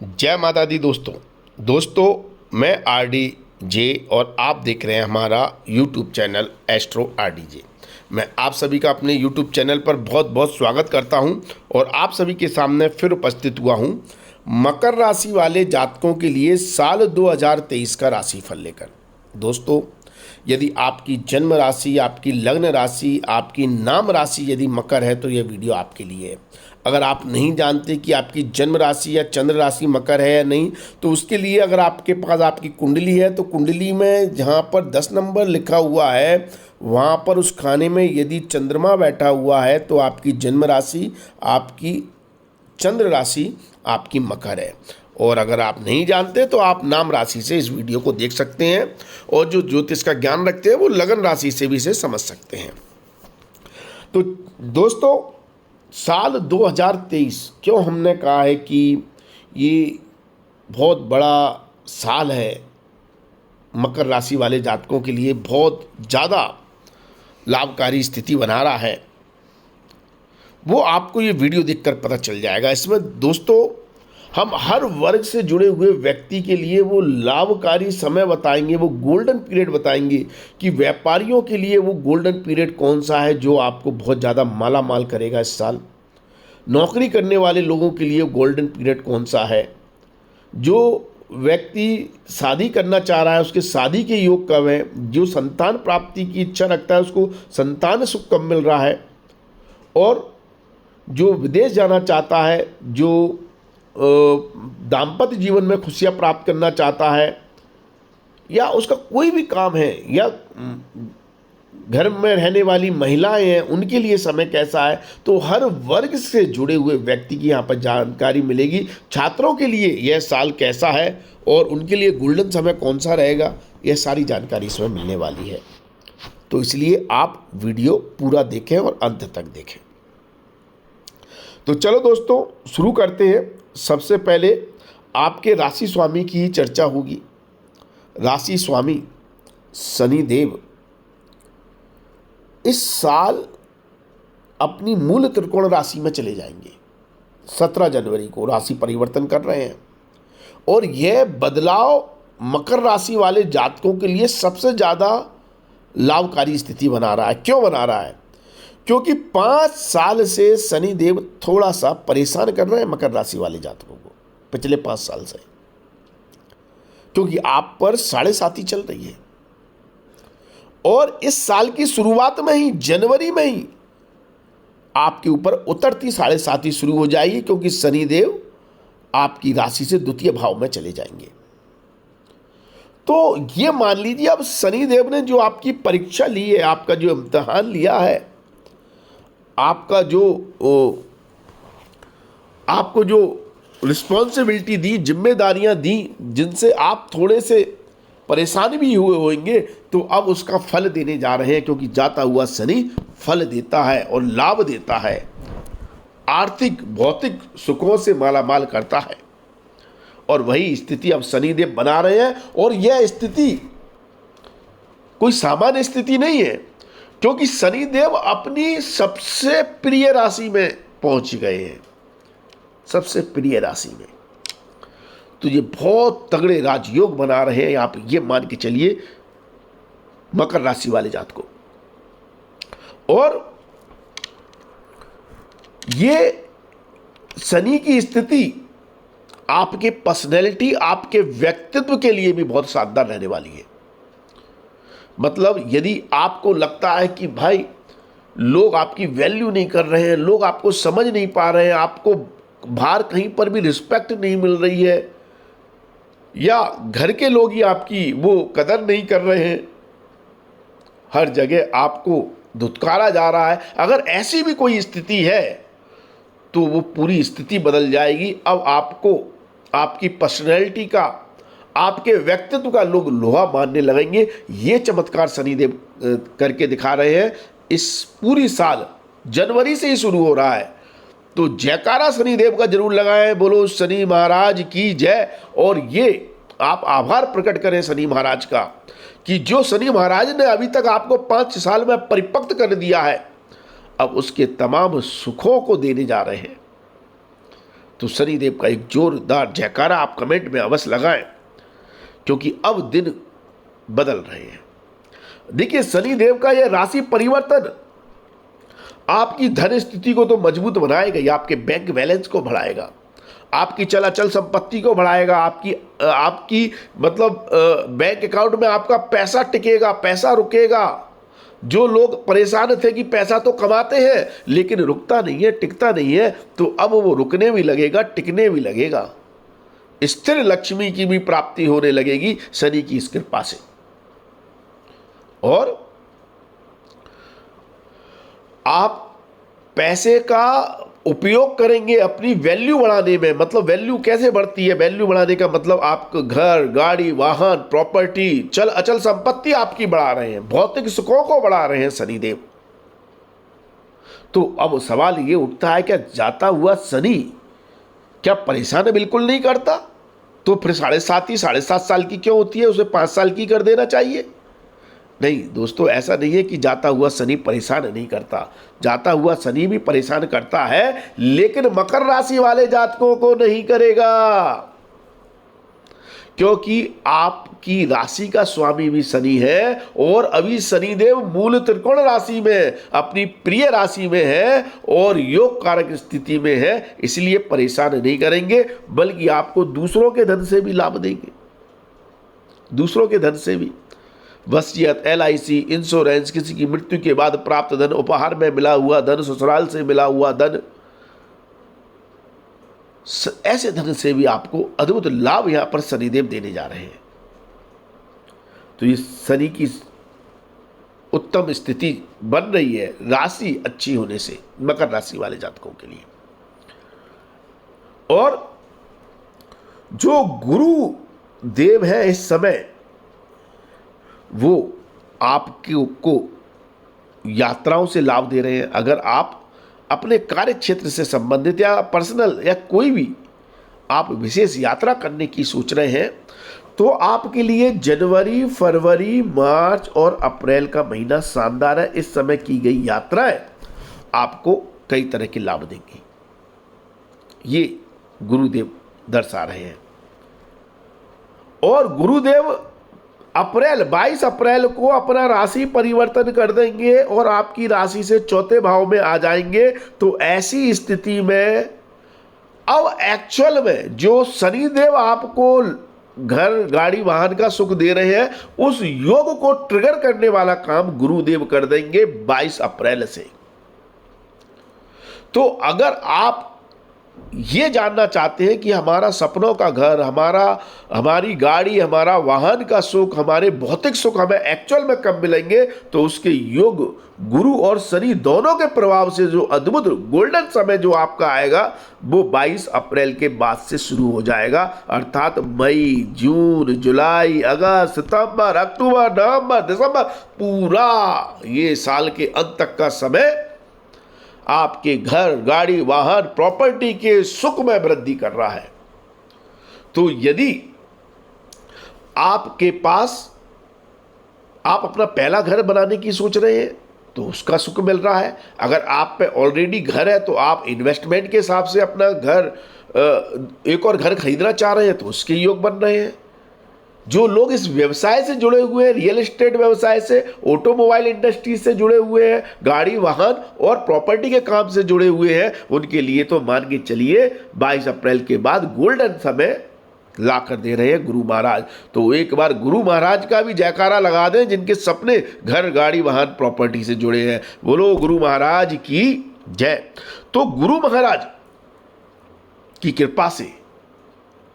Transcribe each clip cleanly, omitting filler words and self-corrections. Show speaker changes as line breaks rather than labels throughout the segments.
जय माता दी दोस्तों मैं आरडी जे और आप देख रहे हैं हमारा यूट्यूब चैनल एस्ट्रो आरडी जे। मैं आप सभी का अपने यूट्यूब चैनल पर बहुत बहुत स्वागत करता हूं और आप सभी के सामने फिर उपस्थित हुआ हूं मकर राशि वाले जातकों के लिए साल 2023 का राशिफल लेकर। दोस्तों, यदि आपकी जन्म राशि, आपकी लग्न राशि, आपकी नाम राशि यदि मकर है तो यह वीडियो आपके लिए है। अगर आप नहीं जानते कि आपकी जन्म राशि या चंद्र राशि मकर है या नहीं, तो उसके लिए अगर आपके पास आपकी कुंडली है तो कुंडली में जहाँ पर 10 नंबर लिखा हुआ है वहाँ पर उस खाने में यदि चंद्रमा बैठा हुआ है तो आपकी जन्म राशि, आपकी चंद्र राशि आपकी मकर है। और अगर आप नहीं जानते तो आप नाम राशि से इस वीडियो को देख सकते हैं और जो ज्योतिष का ज्ञान रखते हैं वो लगन राशि से भी इसे समझ सकते हैं। तो दोस्तों, साल 2023 क्यों हमने कहा है कि ये बहुत बड़ा साल है मकर राशि वाले जातकों के लिए, बहुत ज़्यादा लाभकारी स्थिति बना रहा है, वो आपको ये वीडियो देखकर पता चल जाएगा। इसमें दोस्तों हम हर वर्ग से जुड़े हुए व्यक्ति के लिए वो लाभकारी समय बताएंगे, वो गोल्डन पीरियड बताएंगे कि व्यापारियों के लिए वो गोल्डन पीरियड कौन सा है जो आपको बहुत ज़्यादा माला माल करेगा इस साल। नौकरी करने वाले लोगों के लिए गोल्डन पीरियड कौन सा है। जो व्यक्ति शादी करना चाह रहा है उसके शादी के योग कब है। जो संतान प्राप्ति की इच्छा रखता है उसको संतान सुख कब मिल रहा है। और जो विदेश जाना चाहता है, जो दाम्पत्य जीवन में खुशियाँ प्राप्त करना चाहता है, या उसका कोई भी काम है, या घर में रहने वाली महिलाएं हैं, उनके लिए समय कैसा है। तो हर वर्ग से जुड़े हुए व्यक्ति की यहाँ पर जानकारी मिलेगी। छात्रों के लिए यह साल कैसा है और उनके लिए गोल्डन समय कौन सा रहेगा, यह सारी जानकारी इसमें मिलने वाली है। तो इसलिए आप वीडियो पूरा देखें और अंत तक देखें। तो चलो दोस्तों शुरू करते हैं। सबसे पहले आपके राशि स्वामी की ही चर्चा होगी। राशि स्वामी शनिदेव इस साल अपनी मूल त्रिकोण राशि में चले जाएंगे। 17 जनवरी को राशि परिवर्तन कर रहे हैं और यह बदलाव मकर राशि वाले जातकों के लिए सबसे ज़्यादा लाभकारी स्थिति बना रहा है। क्यों बना रहा है? क्योंकि 5 साल से शनिदेव थोड़ा सा परेशान कर रहे हैं मकर राशि वाले जातकों को, पिछले 5 साल से, क्योंकि आप पर 7.5 चल रही है। और इस साल की शुरुआत में ही, जनवरी में ही आपके ऊपर उतरती 7.5 शुरू हो जाएगी, क्योंकि शनिदेव आपकी राशि से द्वितीय भाव में चले जाएंगे। तो ये मान लीजिए अब शनिदेव ने जो आपकी परीक्षा ली है, आपका जो इम्तिहान लिया है, आपका जो आपको जो रिस्पॉन्सिबिलिटी दी, जिम्मेदारियां दी, जिनसे आप थोड़े से परेशान भी हुए होंगे, तो अब उसका फल देने जा रहे हैं। क्योंकि जाता हुआ शनि फल देता है और लाभ देता है, आर्थिक भौतिक सुखों से मालामाल करता है। और वही स्थिति अब शनिदेव बना रहे हैं। और यह स्थिति कोई सामान्य स्थिति नहीं है, क्योंकि शनिदेव अपनी सबसे प्रिय राशि में पहुंच गए हैं, सबसे प्रिय राशि में। तो ये बहुत तगड़े राजयोग बना रहे हैं, आप ये मान के चलिए मकर राशि वाले जात को। और ये शनि की स्थिति आपके पर्सनैलिटी, आपके व्यक्तित्व के लिए भी बहुत शानदार रहने वाली है। मतलब यदि आपको लगता है कि भाई लोग आपकी वैल्यू नहीं कर रहे हैं, लोग आपको समझ नहीं पा रहे हैं, आपको बाहर कहीं पर भी रिस्पेक्ट नहीं मिल रही है, या घर के लोग ही आपकी वो कदर नहीं कर रहे हैं, हर जगह आपको धुतकारा जा रहा है, अगर ऐसी भी कोई स्थिति है तो वो पूरी स्थिति बदल जाएगी। अब आपको आपकी पर्सनैलिटी का, आपके व्यक्तित्व का लोग लोहा मानने लगेंगे। ये चमत्कार शनिदेव करके दिखा रहे हैं। इस पूरी साल जनवरी से ही शुरू हो रहा है। तो जयकारा शनिदेव का जरूर लगाएं, बोलो शनि महाराज की जय। और ये आप आभार प्रकट करें शनि महाराज का कि जो शनि महाराज ने अभी तक आपको 5 साल में परिपक्व कर दिया है, अब उसके तमाम सुखों को देने जा रहे हैं। तो शनिदेव का एक जोरदार जयकारा आप कमेंट में अवश्य लगाएं, क्योंकि अब दिन बदल रहे हैं। देखिए, शनिदेव का यह राशि परिवर्तन आपकी धन स्थिति को तो मजबूत बनाएगा, या आपके बैंक बैलेंस को बढ़ाएगा, आपकी चलाचल संपत्ति को बढ़ाएगा, आपकी मतलब बैंक अकाउंट में आपका पैसा टिकेगा, पैसा रुकेगा। जो लोग परेशान थे कि पैसा तो कमाते हैं लेकिन रुकता नहीं है, टिकता नहीं है, तो अब वो रुकने भी लगेगा, टिकने भी लगेगा। स्थिर लक्ष्मी की भी प्राप्ति होने लगेगी शनि की इस कृपा से। और आप पैसे का उपयोग करेंगे अपनी वैल्यू बढ़ाने में। मतलब वैल्यू कैसे बढ़ती है? वैल्यू बढ़ाने का मतलब आपको घर, गाड़ी, वाहन, प्रॉपर्टी, चल अचल संपत्ति आपकी बढ़ा रहे हैं, भौतिक सुखों को बढ़ा रहे हैं शनिदेव। तो अब सवाल ये उठता है, क्या जाता हुआ शनि क्या परेशान बिल्कुल नहीं करता? तो फिर 7.5 साल की क्यों होती है? उसे 5 साल की कर देना चाहिए। नहीं दोस्तों, ऐसा नहीं है कि जाता हुआ शनि परेशान नहीं करता। जाता हुआ शनि भी परेशान करता है, लेकिन मकर राशि वाले जातकों को नहीं करेगा, क्योंकि आपकी राशि का स्वामी भी शनि है और अभी शनिदेव मूल त्रिकोण राशि में, अपनी प्रिय राशि में है और योग कारक स्थिति में है, इसलिए परेशान नहीं करेंगे, बल्कि आपको दूसरों के धन से भी लाभ देंगे। दूसरों के धन से भी वसीयत, LIC, इंश्योरेंस, किसी की मृत्यु के बाद प्राप्त धन, उपहार में मिला हुआ धन, ससुराल से मिला हुआ धन, ऐसे धन से भी आपको अद्भुत लाभ यहां पर शनिदेव देने जा रहे हैं। तो ये शनि की उत्तम स्थिति बन रही है राशि अच्छी होने से मकर राशि वाले जातकों के लिए। और जो गुरु देव है इस समय, वो आपको यात्राओं से लाभ दे रहे हैं। अगर आप अपने कार्य क्षेत्र से संबंधित या पर्सनल या कोई भी आप विशेष यात्रा करने की सोच रहे हैं, तो आपके लिए जनवरी, फरवरी, मार्च और अप्रैल का महीना शानदार है। इस समय की गई यात्राएं आपको कई तरह के लाभ देंगी, ये गुरुदेव दर्शा रहे हैं। और गुरुदेव 22 अप्रैल को अपना राशि परिवर्तन कर देंगे और आपकी राशि से चौथे भाव में आ जाएंगे। तो ऐसी स्थिति में अब एक्चुअल में जो शनिदेव आपको घर, गाड़ी, वाहन का सुख दे रहे हैं, उस योग को ट्रिगर करने वाला काम गुरुदेव कर देंगे 22 अप्रैल से। तो अगर आप ये जानना चाहते हैं कि हमारा सपनों का घर, हमारी गाड़ी, हमारा वाहन का सुख, हमारे भौतिक सुख हमें एक्चुअल में कब मिलेंगे, तो उसके योग गुरु और शनि दोनों के प्रभाव से जो अद्भुत गोल्डन समय जो आपका आएगा, वो 22 अप्रैल के बाद से शुरू हो जाएगा। अर्थात मई, जून, जुलाई, अगस्त, सितंबर, अक्टूबर, नवंबर, दिसंबर, पूरा ये साल के अंत तक का समय आपके घर, गाड़ी, वाहन, प्रॉपर्टी के सुख में वृद्धि कर रहा है। तो यदि आपके पास आप अपना पहला घर बनाने की सोच रहे हैं तो उसका सुख मिल रहा है। अगर आप पे ऑलरेडी घर है तो आप इन्वेस्टमेंट के हिसाब से अपना घर, एक और घर खरीदना चाह रहे हैं तो उसके योग बन रहे हैं। जो लोग इस व्यवसाय से जुड़े हुए हैं, रियल एस्टेट व्यवसाय से, ऑटोमोबाइल इंडस्ट्री से जुड़े हुए हैं, गाड़ी, वाहन और प्रॉपर्टी के काम से जुड़े हुए हैं, उनके लिए तो मान के चलिए 22 अप्रैल के बाद गोल्डन समय ला कर दे रहे हैं गुरु महाराज। तो एक बार गुरु महाराज का भी जयकारा लगा दें जिनके सपने घर, गाड़ी, वाहन, प्रॉपर्टी से जुड़े हैं। बोलो गुरु महाराज की जय। तो गुरु महाराज की कृपा से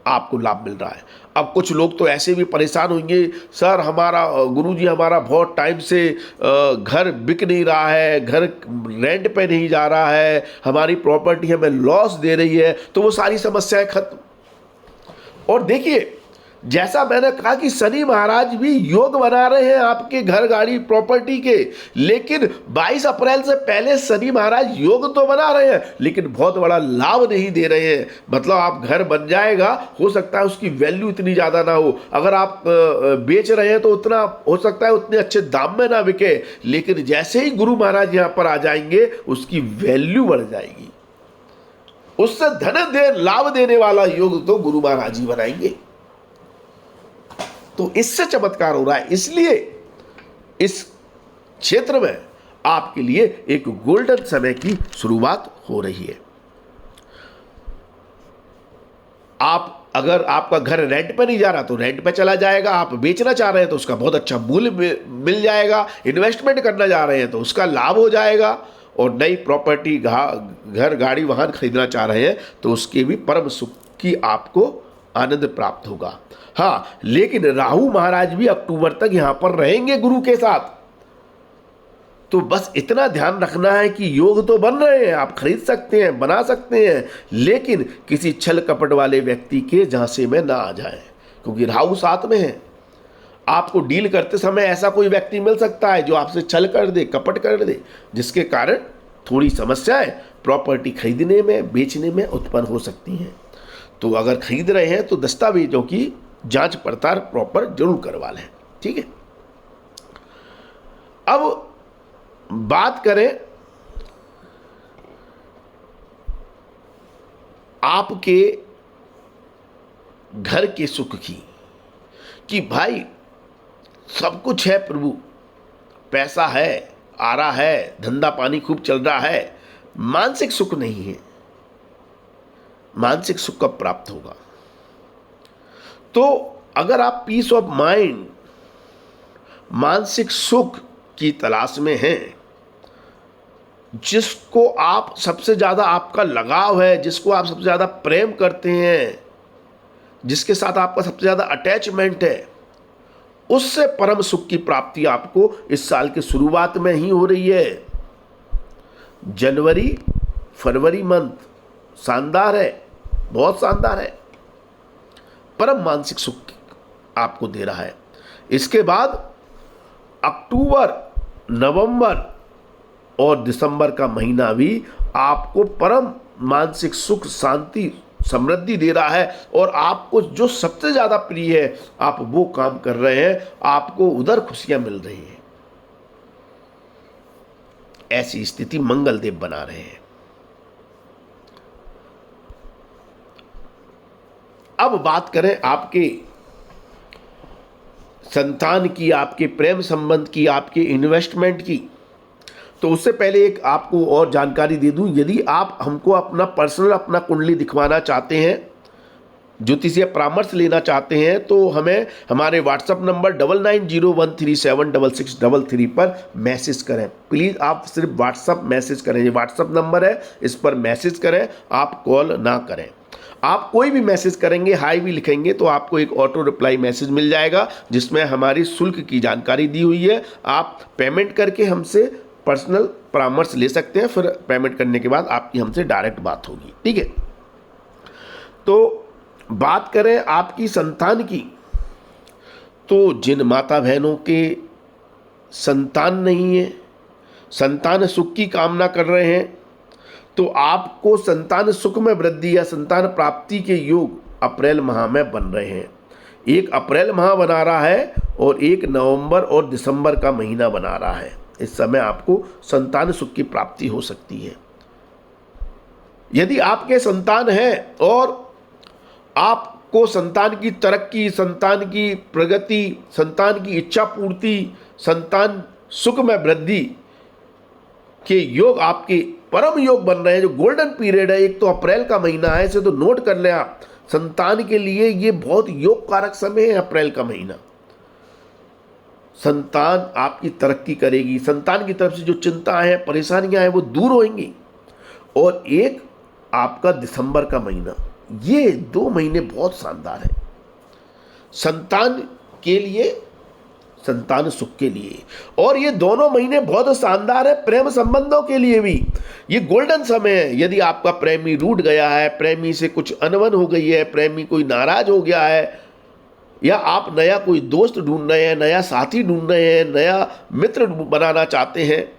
आपको लाभ मिल रहा है। अब कुछ लोग तो ऐसे भी परेशान होंगे, सर हमारा गुरुजी हमारा बहुत टाइम से घर बिक नहीं रहा है, घर रेंट पे नहीं जा रहा है, हमारी प्रॉपर्टी हमें लॉस दे रही है। तो वो सारी समस्याएं खत्म। और देखिए, जैसा मैंने कहा कि शनि महाराज भी योग बना रहे हैं आपके घर, गाड़ी, प्रॉपर्टी के, लेकिन 22 अप्रैल से पहले शनि महाराज योग तो बना रहे हैं लेकिन बहुत बड़ा लाभ नहीं दे रहे हैं। मतलब आप घर बन जाएगा, हो सकता है उसकी वैल्यू इतनी ज़्यादा ना हो, अगर आप बेच रहे हैं तो उतना हो सकता है उतने अच्छे दाम में ना बिके, लेकिन जैसे ही गुरु महाराज यहाँ पर आ जाएंगे उसकी वैल्यू बढ़ जाएगी। उससे धन दे लाभ देने वाला योग तो गुरु महाराज ही बनाएंगे। तो इससे चमत्कार हो रहा है, इसलिए इस क्षेत्र में आपके लिए एक गोल्डन समय की शुरुआत हो रही है। आप अगर आपका घर रेंट पर नहीं जा रहा तो रेंट पे चला जाएगा, आप बेचना चाह रहे हैं तो उसका बहुत अच्छा मूल्य मिल जाएगा, इन्वेस्टमेंट करना चाह रहे हैं तो उसका लाभ हो जाएगा, और नई प्रॉपर्टी घर गाड़ी वाहन खरीदना चाह रहे हैं तो उसके भी परम सुख की आपको आनंद प्राप्त होगा। हाँ, लेकिन राहु महाराज भी अक्टूबर तक यहां पर रहेंगे गुरु के साथ, तो बस इतना ध्यान रखना है कि योग तो बन रहे हैं, आप खरीद सकते हैं, बना सकते हैं, लेकिन किसी छल कपट वाले व्यक्ति के झांसे में ना आ जाए, क्योंकि राहु साथ में है। आपको डील करते समय ऐसा कोई व्यक्ति मिल सकता है जो आपसे छल कर दे, कपट कर दे, जिसके कारण थोड़ी समस्याएं प्रॉपर्टी खरीदने में, बेचने में उत्पन्न हो सकती हैं। तो अगर खरीद रहे हैं तो दस्तावेजों की जांच पड़ताल प्रॉपर जरूर करवा लें, ठीक है। अब बात करें आपके घर के सुख की, कि भाई सब कुछ है प्रभु, पैसा है, आ रहा है, धंधा पानी खूब चल रहा है, मानसिक सुख नहीं है। मानसिक सुख कब प्राप्त होगा? तो अगर आप पीस ऑफ माइंड, मानसिक सुख की तलाश में हैं, जिसको आप सबसे ज़्यादा आपका लगाव है, जिसको आप सबसे ज़्यादा प्रेम करते हैं, जिसके साथ आपका सबसे ज़्यादा अटैचमेंट है, उससे परम सुख की प्राप्ति आपको इस साल की शुरुआत में ही हो रही है। जनवरी फरवरी मंथ शानदार है, बहुत शानदार है, परम मानसिक सुख आपको दे रहा है। इसके बाद अक्टूबर, नवंबर और दिसंबर का महीना भी आपको परम मानसिक सुख, शांति, समृद्धि दे रहा है, और आपको जो सबसे ज़्यादा प्रिय है आप वो काम कर रहे हैं, आपको उधर खुशियां मिल रही हैं। ऐसी स्थिति मंगलदेव बना रहे हैं। अब बात करें आपके संतान की, आपके प्रेम संबंध की, आपके इन्वेस्टमेंट की, तो उससे पहले एक आपको और जानकारी दे दूं। यदि आप हमको अपना पर्सनल अपना कुंडली दिखवाना चाहते हैं, ज्योतिषीय परामर्श लेना चाहते हैं, तो हमें हमारे व्हाट्सएप नंबर 9901376633 पर मैसेज करें। प्लीज़ आप सिर्फ व्हाट्सएप मैसेज करें, ये व्हाट्सएप नंबर है, इस पर मैसेज करें, आप कॉल ना करें। आप कोई भी मैसेज करेंगे, हाई भी लिखेंगे, तो आपको एक ऑटो रिप्लाई मैसेज मिल जाएगा जिसमें हमारी शुल्क की जानकारी दी हुई है। आप पेमेंट करके हमसे पर्सनल परामर्श ले सकते हैं, फिर पेमेंट करने के बाद आपकी हमसे डायरेक्ट बात होगी, ठीक है। तो बात करें आपकी संतान की, तो जिन माता बहनों के संतान नहीं है, संतान सुख की कामना कर रहे हैं, तो आपको संतान सुख में वृद्धि या संतान प्राप्ति के योग अप्रैल माह में बन रहे हैं। एक अप्रैल माह बना रहा है और एक नवंबर और दिसंबर का महीना बना रहा है। इस समय आपको संतान सुख की प्राप्ति हो सकती है। यदि आपके संतान है और आपको संतान की तरक्की, संतान की प्रगति, संतान की इच्छा पूर्ति, संतान सुख में वृद्धि के योग आपके परम योग बन रहे हैं, जो गोल्डन पीरियड है, एक तो अप्रैल का महीना है, इसे तो नोट कर लें आप। संतान के लिए ये बहुत योग कारक समय है अप्रैल का महीना। संतान आपकी तरक्की करेगी, संतान की तरफ से जो चिंता है, परेशानियां हैं, वो दूर होंगी। और एक आपका दिसंबर का महीना, ये 2 महीने बहुत शानदार है संतान के लिए, संतान सुख के लिए। और ये दोनों महीने बहुत शानदार है प्रेम संबंधों के लिए भी। ये गोल्डन समय है। यदि आपका प्रेमी रूठ गया है, प्रेमी से कुछ अनबन हो गई है, प्रेमी कोई नाराज हो गया है, या आप नया कोई दोस्त ढूंढ रहे हैं, नया साथी ढूंढ रहे हैं, नया मित्र बनाना चाहते हैं,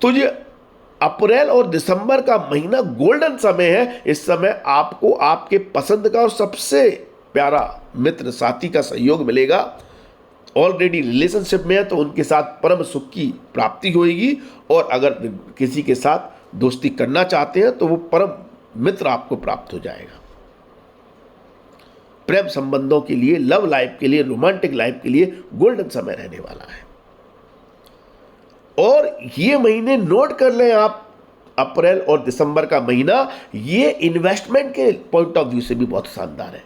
तो ये अप्रैल और दिसंबर का महीना गोल्डन समय है। इस समय आपको आपके पसंद का और सबसे प्यारा मित्र साथी का सहयोग मिलेगा। ऑलरेडी रिलेशनशिप में है तो उनके साथ परम सुख की प्राप्ति होगी, और अगर किसी के साथ दोस्ती करना चाहते हैं तो वो परम मित्र आपको प्राप्त हो जाएगा। प्रेम संबंधों के लिए, लव लाइफ के लिए, रोमांटिक लाइफ के लिए गोल्डन समय रहने वाला है। और ये महीने नोट कर लें आप, अप्रैल और दिसंबर का महीना, ये इन्वेस्टमेंट के पॉइंट ऑफ व्यू से भी बहुत शानदार है।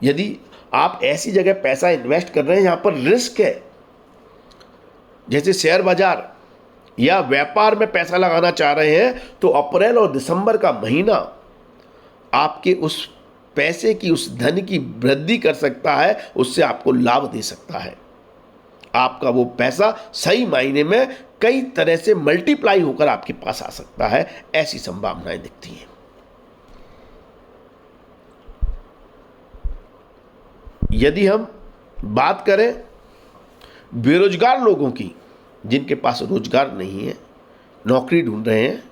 यदि आप ऐसी जगह पैसा इन्वेस्ट कर रहे हैं जहां पर रिस्क है, जैसे शेयर बाजार या व्यापार में पैसा लगाना चाह रहे हैं, तो अप्रैल और दिसंबर का महीना आपके उस पैसे की, उस धन की वृद्धि कर सकता है, उससे आपको लाभ दे सकता है। आपका वो पैसा सही मायने में कई तरह से मल्टीप्लाई होकर आपके पास आ सकता है, ऐसी संभावनाएं दिखती हैं। यदि हम बात करें बेरोजगार लोगों की, जिनके पास रोजगार नहीं है, नौकरी ढूंढ रहे हैं,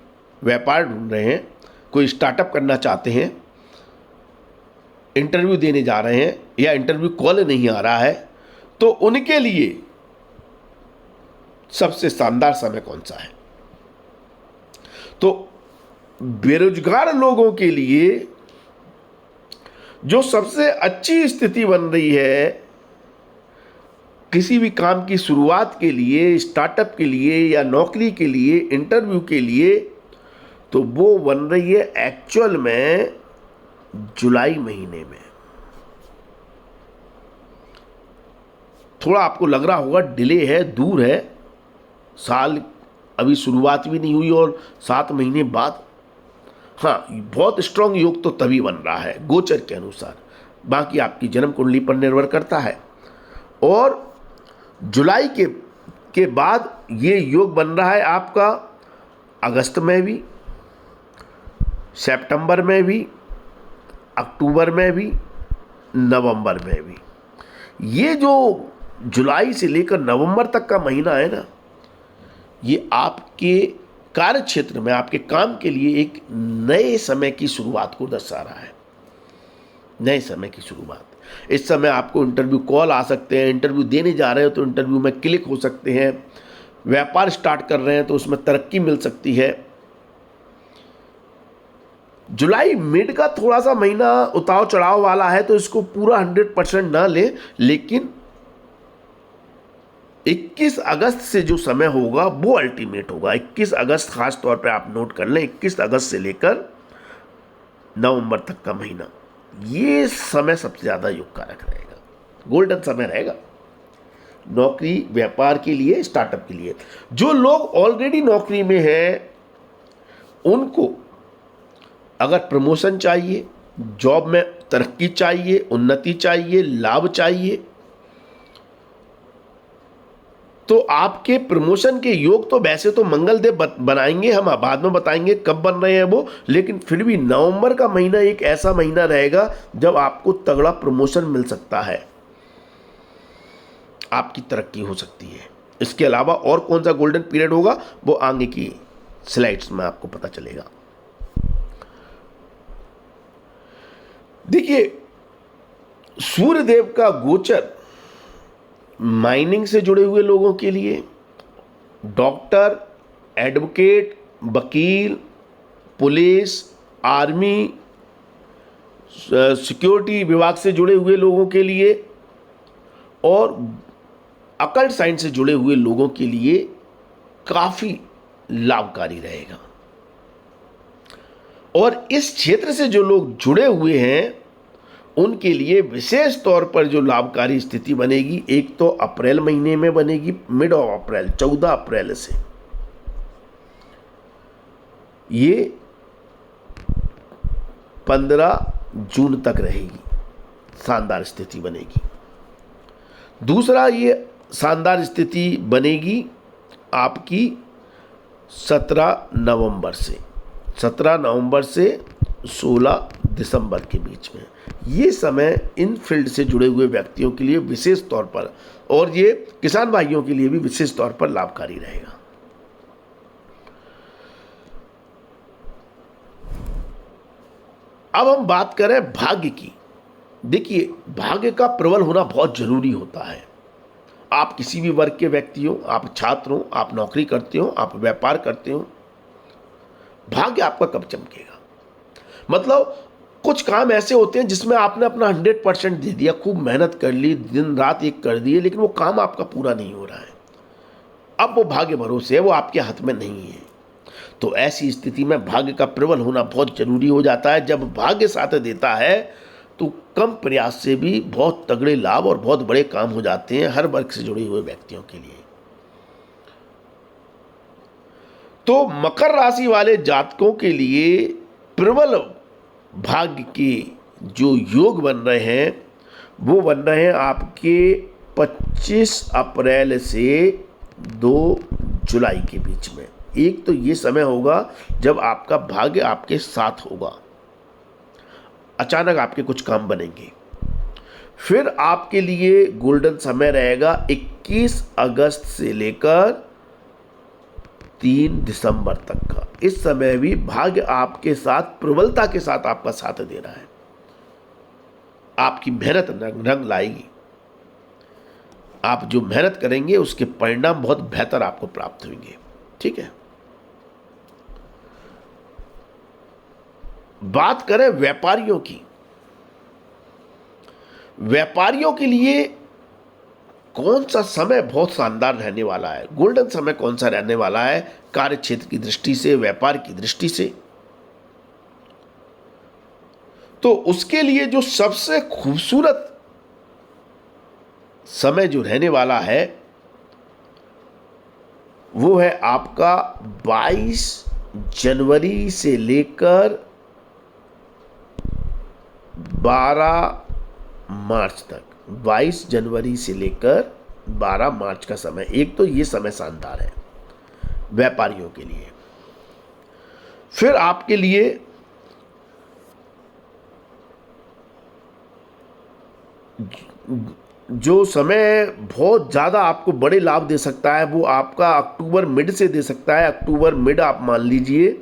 व्यापार ढूंढ रहे हैं, कोई स्टार्टअप करना चाहते हैं, इंटरव्यू देने जा रहे हैं या इंटरव्यू कॉल नहीं आ रहा है, तो उनके लिए सबसे शानदार समय कौन सा है? तो बेरोजगार लोगों के लिए जो सबसे अच्छी स्थिति बन रही है किसी भी काम की शुरुआत के लिए, स्टार्टअप के लिए या नौकरी के लिए, इंटरव्यू के लिए, तो वो बन रही है एक्चुअल में जुलाई महीने में। थोड़ा आपको लग रहा होगा डिले है, दूर है, साल अभी शुरुआत भी नहीं हुई और 7 महीने बाद। हाँ, बहुत स्ट्रांग योग तो तभी बन रहा है गोचर के अनुसार, बाकी आपकी जन्म कुंडली पर निर्भर करता है। और जुलाई के बाद ये योग बन रहा है आपका अगस्त में भी, सितंबर में भी, अक्टूबर में भी, नवंबर में भी। ये जो जुलाई से लेकर नवंबर तक का महीना है ना, ये आपके कार्य क्षेत्र में, आपके काम के लिए एक नए समय की शुरुआत को दर्शा रहा है। नए समय की शुरुआत। इस समय आपको इंटरव्यू कॉल आ सकते हैं, इंटरव्यू देने जा रहे हो तो इंटरव्यू में क्लिक हो सकते हैं, व्यापार स्टार्ट कर रहे हैं तो उसमें तरक्की मिल सकती है। जुलाई मिड का थोड़ा सा महीना उतार चढ़ाव वाला है, तो इसको पूरा 100% ना ले, लेकिन 21 अगस्त से जो समय होगा वो अल्टीमेट होगा। 21 अगस्त खास तौर पे आप नोट कर लें, 21 अगस्त से लेकर नवंबर तक का महीना, ये समय सबसे ज़्यादा योग कारक रहेगा, गोल्डन समय रहेगा नौकरी व्यापार के लिए, स्टार्टअप के लिए। जो लोग ऑलरेडी नौकरी में हैं, उनको अगर प्रमोशन चाहिए, जॉब में तरक्की चाहिए, उन्नति चाहिए, लाभ चाहिए, तो आपके प्रमोशन के योग तो वैसे तो मंगलदेव बनाएंगे, हम बाद में बताएंगे कब बन रहे हैं वो, लेकिन फिर भी नवंबर का महीना एक ऐसा महीना रहेगा जब आपको तगड़ा प्रमोशन मिल सकता है, आपकी तरक्की हो सकती है। इसके अलावा और कौन सा गोल्डन पीरियड होगा वो आगे की स्लाइड्स में आपको पता चलेगा। देखिए, सूर्यदेव का गोचर माइनिंग से जुड़े हुए लोगों के लिए, डॉक्टर, एडवोकेट, वकील, पुलिस, आर्मी, सिक्योरिटी विभाग से जुड़े हुए लोगों के लिए और अकल्ट साइंस से जुड़े हुए लोगों के लिए काफ़ी लाभकारी रहेगा। और इस क्षेत्र से जो लोग जुड़े हुए हैं उनके लिए विशेष तौर पर जो लाभकारी स्थिति बनेगी, एक तो अप्रैल महीने में बनेगी, मिड ऑफ अप्रैल, 14 अप्रैल से ये 15 जून तक रहेगी, शानदार स्थिति बनेगी। दूसरा, ये शानदार स्थिति बनेगी आपकी 17 नवंबर से 16 दिसंबर के बीच में। ये समय इन फील्ड से जुड़े हुए व्यक्तियों के लिए विशेष तौर पर, और ये किसान भाइयों के लिए भी विशेष तौर पर लाभकारी रहेगा। अब हम बात करें भाग्य की। देखिए, भाग्य का प्रबल होना बहुत जरूरी होता है। आप किसी भी वर्ग के व्यक्ति हो, आप छात्र हो, आप नौकरी करते हो, आप व्यापार करते हो, भाग्य आपका कब चमकेगा? मतलब कुछ काम ऐसे होते हैं जिसमें आपने अपना 100% दे दिया, खूब मेहनत कर ली, दिन रात एक कर दिए, लेकिन वो काम आपका पूरा नहीं हो रहा है। अब वो भाग्य भरोसे है, वो आपके हाथ में नहीं है। तो ऐसी स्थिति में भाग्य का प्रबल होना बहुत जरूरी हो जाता है। जब भाग्य साथ देता है तो कम प्रयास से भी बहुत तगड़े लाभ और बहुत बड़े काम हो जाते हैं हर वर्ग से जुड़े हुए व्यक्तियों के लिए। तो मकर राशि वाले जातकों के लिए प्रबल भाग्य के जो योग बन रहे हैं वो बन रहे हैं आपके 25 अप्रैल से 2 जुलाई के बीच में। एक तो ये समय होगा जब आपका भाग्य आपके साथ होगा, अचानक आपके कुछ काम बनेंगे। फिर आपके लिए गोल्डन समय रहेगा 21 अगस्त से लेकर 3 दिसंबर तक का। इस समय भी भाग्य आपके साथ प्रबलता के साथ आपका साथ दे रहा है। आपकी मेहनत रंग लाएगी। आप जो मेहनत करेंगे उसके परिणाम बहुत बेहतर आपको प्राप्त होंगे। ठीक है, बात करें व्यापारियों की। व्यापारियों के लिए कौन सा समय बहुत शानदार रहने वाला है, गोल्डन समय कौन सा रहने वाला है कार्य क्षेत्र की दृष्टि से, व्यापार की दृष्टि से? तो उसके लिए जो सबसे खूबसूरत समय जो रहने वाला है वो है आपका 22 जनवरी से लेकर 12 मार्च तक। 22 जनवरी से लेकर 12 मार्च का समय, एक तो ये समय शानदार है व्यापारियों के लिए। फिर आपके लिए जो समय बहुत ज़्यादा आपको बड़े लाभ दे सकता है वो आपका अक्टूबर मिड से दे सकता है। अक्टूबर मिड आप मान लीजिए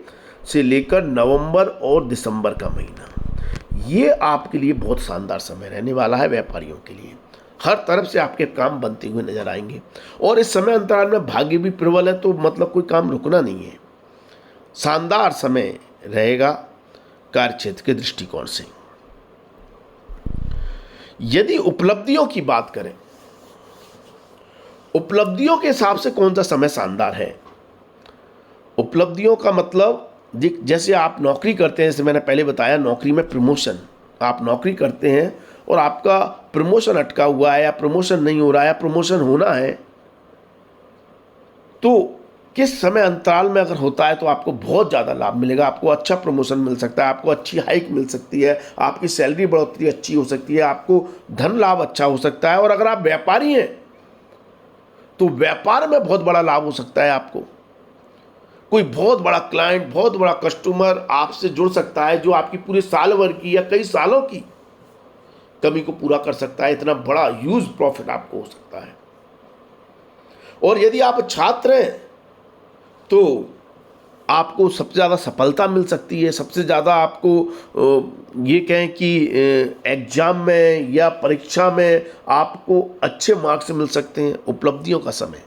से लेकर नवंबर और दिसंबर का महीना, ये आपके लिए बहुत शानदार समय रहने वाला है व्यापारियों के लिए। हर तरफ से आपके काम बनते हुए नजर आएंगे और इस समय अंतराल में भाग्य भी प्रबल है, तो मतलब कोई काम रुकना नहीं है। शानदार समय रहेगा कार्य क्षेत्र के दृष्टिकोण से। यदि उपलब्धियों की बात करें, उपलब्धियों के हिसाब से कौन सा समय शानदार है? उपलब्धियों का मतलब जैसे आप नौकरी करते हैं, जैसे मैंने पहले बताया, नौकरी में प्रमोशन, आप नौकरी करते हैं और आपका प्रमोशन अटका हुआ है या प्रमोशन नहीं हो रहा है या प्रमोशन होना है, तो किस समय अंतराल में अगर होता है तो आपको बहुत ज़्यादा लाभ मिलेगा। आपको अच्छा प्रमोशन मिल सकता है, आपको अच्छी हाइक मिल सकती है, आपकी सैलरी बढ़ोतरी अच्छी हो सकती है, आपको धन लाभ अच्छा हो सकता है। और अगर आप व्यापारी हैं तो व्यापार में बहुत बड़ा लाभ हो सकता है। आपको कोई बहुत बड़ा क्लाइंट, बहुत बड़ा कस्टमर आपसे जुड़ सकता है जो आपकी पूरे साल भर की या कई सालों की कमी को पूरा कर सकता है। इतना बड़ा ह्यूज प्रॉफिट आपको हो सकता है। और यदि आप छात्र हैं तो आपको सबसे ज़्यादा सफलता मिल सकती है। सबसे ज़्यादा आपको ये कहें कि एग्जाम में या परीक्षा में आपको अच्छे मार्क्स मिल सकते हैं। उपलब्धियों का समय,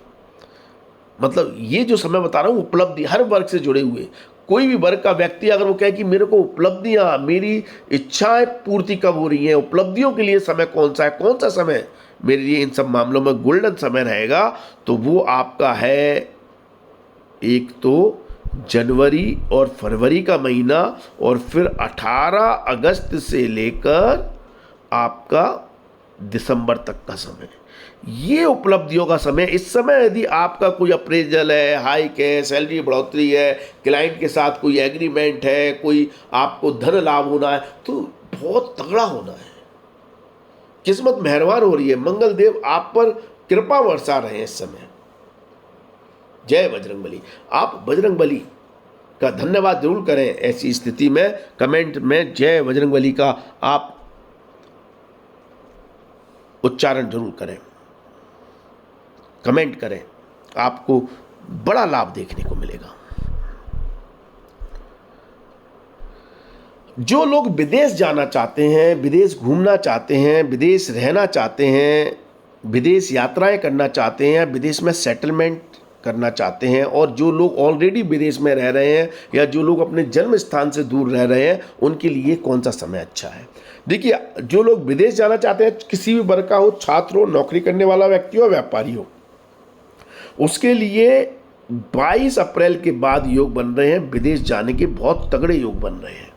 मतलब ये जो समय बता रहा हूँ, उपलब्धि हर वर्ग से जुड़े हुए कोई भी वर्ग का व्यक्ति अगर वो कहे कि मेरे को उपलब्धियाँ, मेरी इच्छाएं पूर्ति कब हो रही हैं, उपलब्धियों के लिए समय कौन सा है, कौन सा समय मेरे लिए इन सब मामलों में गोल्डन समय रहेगा, तो वो आपका है एक तो जनवरी और फरवरी का महीना और फिर 18 अगस्त से लेकर आपका दिसंबर तक का समय। ये उपलब्धियों का समय। इस समय यदि आपका कोई अप्रेजल है, हाइक है, सैलरी बढ़ोतरी है, क्लाइंट के साथ कोई एग्रीमेंट है, कोई आपको धन लाभ होना है, तो बहुत तगड़ा होना है। किस्मत मेहरबान हो रही है, मंगल देव आप पर कृपा बरसा रहे हैं इस समय। जय बजरंगबली। आप बजरंगबली का धन्यवाद जरूर करें। ऐसी स्थिति में कमेंट में जय बजरंगबली का आप उच्चारण जरूर करें, कमेंट करें, आपको बड़ा लाभ देखने को मिलेगा। जो लोग विदेश जाना चाहते हैं, विदेश घूमना चाहते हैं, विदेश रहना चाहते हैं, विदेश यात्राएं करना चाहते हैं, विदेश में सेटलमेंट करना चाहते हैं और जो लोग ऑलरेडी विदेश में रह रहे हैं या जो लोग अपने जन्म स्थान से दूर रह रहे हैं, उनके लिए कौन सा समय अच्छा है? देखिए, जो लोग विदेश जाना चाहते हैं, किसी भी वर्ग का हो, छात्र हो, नौकरी करने वाला व्यक्ति हो, व्यापारी हो, उसके लिए 22 अप्रैल के बाद योग बन रहे हैं। विदेश जाने के बहुत तगड़े योग बन रहे हैं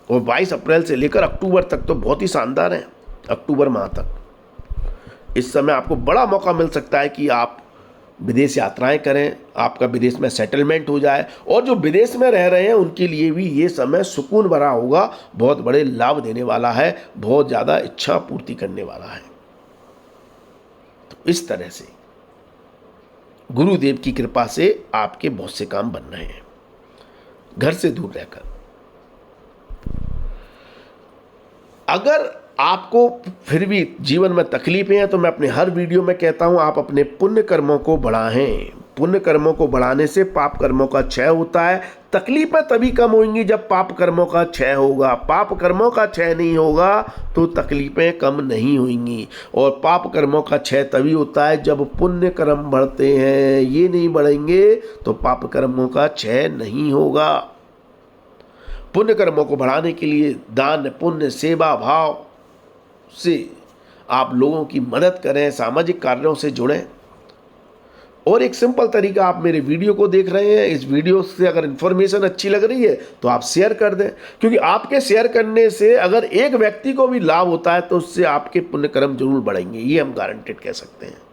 और 22 अप्रैल से लेकर अक्टूबर तक तो बहुत ही शानदार हैं। अक्टूबर माह तक इस समय आपको बड़ा मौका मिल सकता है कि आप विदेश यात्राएं करें, आपका विदेश में सेटलमेंट हो जाए, और जो विदेश में रह रहे हैं उनके लिए भी ये समय सुकून भरा होगा, बहुत बड़े लाभ देने वाला है, बहुत ज़्यादा इच्छा पूर्ति करने वाला है। तो इस तरह से गुरुदेव की कृपा से आपके बहुत से काम बन रहे हैं घर से दूर रहकर। अगर आपको फिर भी जीवन में तकलीफें हैं तो मैं अपने हर वीडियो में कहता हूं, आप अपने पुण्य कर्मों को बढ़ाएं। पुण्य कर्मों को बढ़ाने से पाप कर्मों का क्षय होता है। तकलीफें तभी कम होंगी जब पाप कर्मों का क्षय होगा। पाप कर्मों का क्षय नहीं होगा तो तकलीफें कम नहीं होंगी। और पाप कर्मों का क्षय तभी होता है जब पुण्य कर्म बढ़ते हैं। ये नहीं बढ़ेंगे तो पाप कर्मों का क्षय नहीं होगा। पुण्य कर्मों को बढ़ाने के लिए दान, पुण्य, सेवा भाव से आप लोगों की मदद करें, सामाजिक कार्यों से जुड़ें। और एक सिंपल तरीका, आप मेरे वीडियो को देख रहे हैं, इस वीडियो से अगर इन्फॉर्मेशन अच्छी लग रही है तो आप शेयर कर दें, क्योंकि आपके शेयर करने से अगर एक व्यक्ति को भी लाभ होता है तो उससे आपके पुण्य कर्म जरूर बढ़ेंगे, ये हम गारंटेड कह सकते हैं।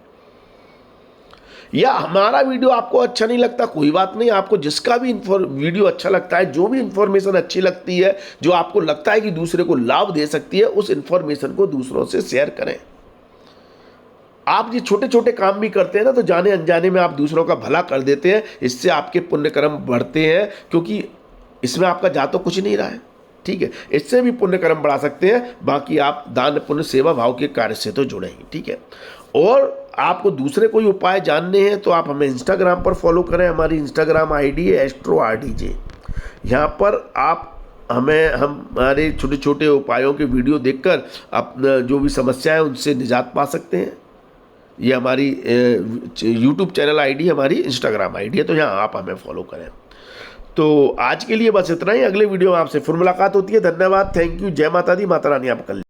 या हमारा वीडियो आपको अच्छा नहीं लगता, कोई बात नहीं, आपको जिसका भी वीडियो अच्छा लगता है, जो भी इंफॉर्मेशन अच्छी लगती है, जो आपको लगता है कि दूसरे को लाभ दे सकती है, उस इंफॉर्मेशन को दूसरों से शेयर करें। आप ये छोटे छोटे काम भी करते हैं ना, तो जाने अनजाने में आप दूसरों का भला कर देते हैं, इससे आपके पुण्य कर्म बढ़ते हैं, क्योंकि इसमें आपका जा तो कुछ नहीं रहा है, ठीक है। इससे भी पुण्य कर्म बढ़ा सकते हैं। बाकी आप दान, पुण्य, सेवा भाव के कार्य से तो जुड़ेंगे, ठीक है। और आपको दूसरे कोई उपाय जानने हैं तो आप हमें इंस्टाग्राम पर फॉलो करें। हमारी इंस्टाग्राम आईडी है AstroRDJ। यहाँ पर आप हमारे छोटे छोटे उपायों के वीडियो देखकर अपना जो भी समस्या है उनसे निजात पा सकते हैं। ये हमारी यूट्यूब चैनल आईडी, हमारी इंस्टाग्राम आईडी है, तो यहाँ आप हमें फॉलो करें। तो आज के लिए बस इतना ही। अगले वीडियो में आपसे फिर मुलाकात होती है। धन्यवाद, थैंक यू, जय माता दी, माता रानी आपका